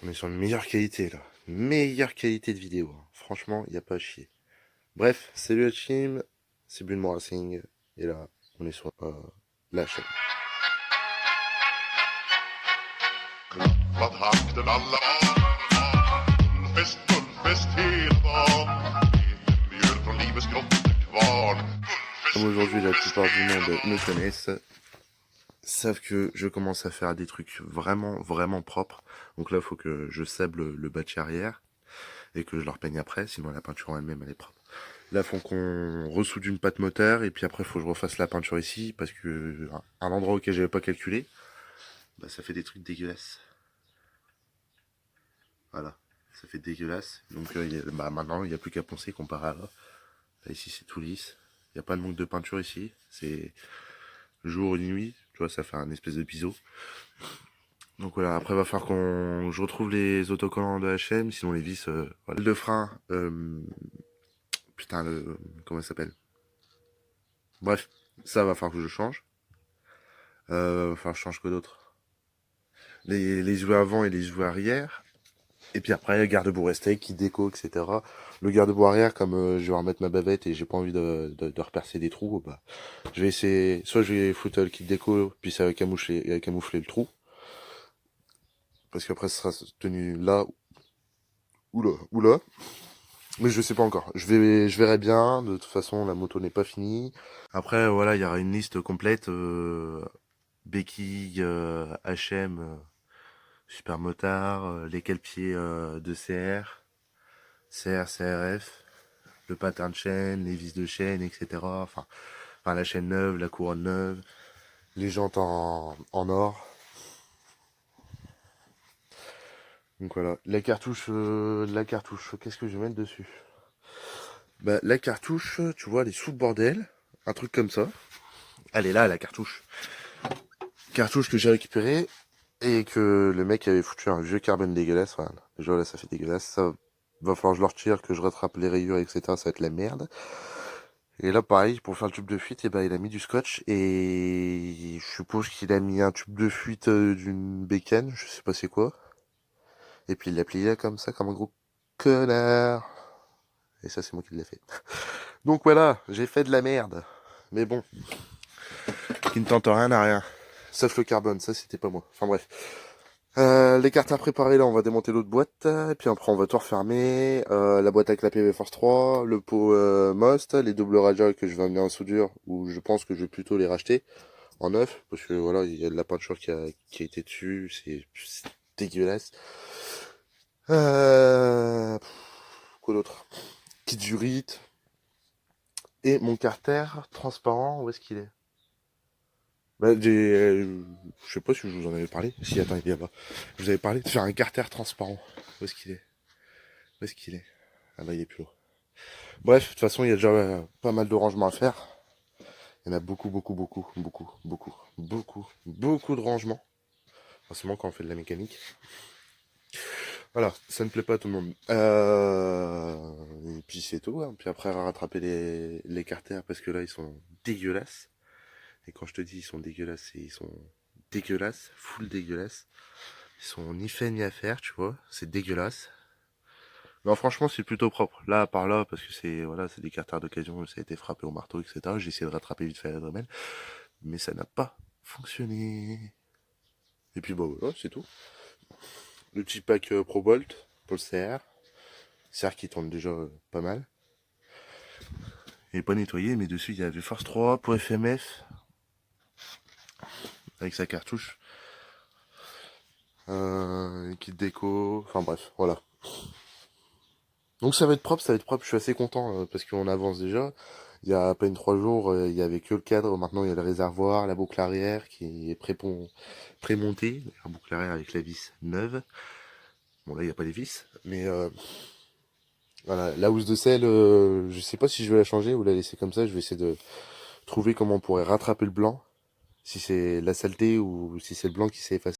On est sur une meilleure qualité là. Meilleure qualité de vidéo. Franchement, il n'y a pas à chier. Bref, salut la team, c'est Bulma Racing. Et là, on est sur la chaîne. Klappad hakten alla barn. Fullfest hela dagen. Mjöl från livets grottekvarn. Comme aujourd'hui, la plupart du monde me connaissent, savent que je commence à faire des trucs vraiment propres. Donc là, il faut que je sable le bâti arrière et que je le repeigne après, sinon la peinture en elle-même elle est propre. Là, il faut qu'on ressoude une pâte moteur et puis après, il faut que je refasse la peinture ici parce que un endroit auquel j'avais pas calculé, bah, ça fait des trucs dégueulasses. Voilà, ça fait dégueulasse. Donc maintenant, il n'y a plus qu'à poncer comparé à là. Là, ici, c'est tout lisse. Il n'y a pas de manque de peinture ici. C'est jour et nuit. Tu vois, ça fait un espèce de biseau. Donc voilà, après, il va falloir je retrouve les autocollants de H&M, sinon les vis, voilà. Le frein, putain, comment ça s'appelle? Bref, ça va falloir que je change. Va falloir que je change quoi d'autre? Les jouets avant et les jouets arrière. Et puis après, garde-boue resté, kit déco, etc. Le garde-boue arrière, comme je vais remettre ma bavette et j'ai pas envie de repercer des trous, bah, je vais essayer, soit je vais foutre le kit déco, puis ça va camoufler le trou. Parce qu'après, ce sera tenu là, ou là, ou là. Mais je sais pas encore. Je verrai bien. De toute façon, la moto n'est pas finie. Après, voilà, il y aura une liste complète. Béquilles, H&M, Super Motard, les cale-pieds de CR, CRF, le pattern de chaîne, les vis de chaîne, etc. Enfin la chaîne neuve, la couronne neuve, les jantes en or. Donc voilà, la cartouche, qu'est-ce que je vais mettre dessus? Bah la cartouche, tu vois, elle est sous le bordel, un truc comme ça. Elle est là, la cartouche. Cartouche que j'ai récupérée et que le mec avait foutu un vieux carbone dégueulasse. Voilà. Déjà là, ça fait dégueulasse. Ça va falloir que je le retire, que je rattrape les rayures, etc. Ça va être la merde. Et là, pareil, pour faire le tube de fuite, et ben, il a mis du scotch et je suppose qu'il a mis un tube de fuite d'une bécane, je sais pas c'est quoi. Et puis il l'a plié comme ça, comme un gros connard. Et ça, c'est moi qui l'ai fait. Donc voilà, j'ai fait de la merde. Mais bon, qui ne tente rien à rien. Sauf le carbone, ça c'était pas moi. Enfin bref. Les cartes à préparer, là, on va démonter l'autre boîte. Et puis après, on va tout refermer. La boîte avec la PV Force 3, le pot Most, les doubles radials que je vais amener en soudure, où je pense que je vais plutôt les racheter en neuf, parce que voilà, il y a de la peinture qui a été dessus, c'est dégueulasse. Quoi d'autre? Kit Zurite. Et mon carter transparent, où est-ce qu'il est? Bah, je sais pas si je vous en avais parlé. Si, attends, il est là-bas. Je vous avais parlé de faire un carter transparent. Où est-ce qu'il est? Où est-ce qu'il est? Ah bah, il est plus là. Bref, de toute façon, il y a déjà pas mal de rangements à faire. Il y en a beaucoup de rangements. Forcément, quand on fait de la mécanique. Voilà, ça ne plaît pas à tout le monde. Et puis c'est tout. Hein. Puis après, on va rattraper les carters parce que là, ils sont dégueulasses. Et quand je te dis ils sont dégueulasses, ils sont dégueulasses, full dégueulasses. Ils sont ni faits ni à faire, tu vois. C'est dégueulasse. Non, franchement, c'est plutôt propre. Là, par là, parce que c'est des carters d'occasion, ça a été frappé au marteau, etc. J'ai essayé de rattraper vite fait à la Dremel, mais ça n'a pas fonctionné. Et puis, bon, voilà, c'est tout. Le petit pack Pro Bolt pour le CR. CR qui tourne déjà pas mal. Il n'est pas nettoyé, mais dessus, il y avait Force 3 pour FMF. Avec sa cartouche. Kit déco. Enfin, bref, voilà. Donc ça va être propre, je suis assez content parce qu'on avance déjà. Il y a à peine 3 jours, il y avait que le cadre, maintenant il y a le réservoir, la boucle arrière qui est pré-montée, la boucle arrière avec la vis neuve. Bon là il n'y a pas les vis, mais voilà, la housse de selle, je sais pas si je vais la changer ou la laisser comme ça, je vais essayer de trouver comment on pourrait rattraper le blanc, si c'est la saleté ou si c'est le blanc qui s'est effacé.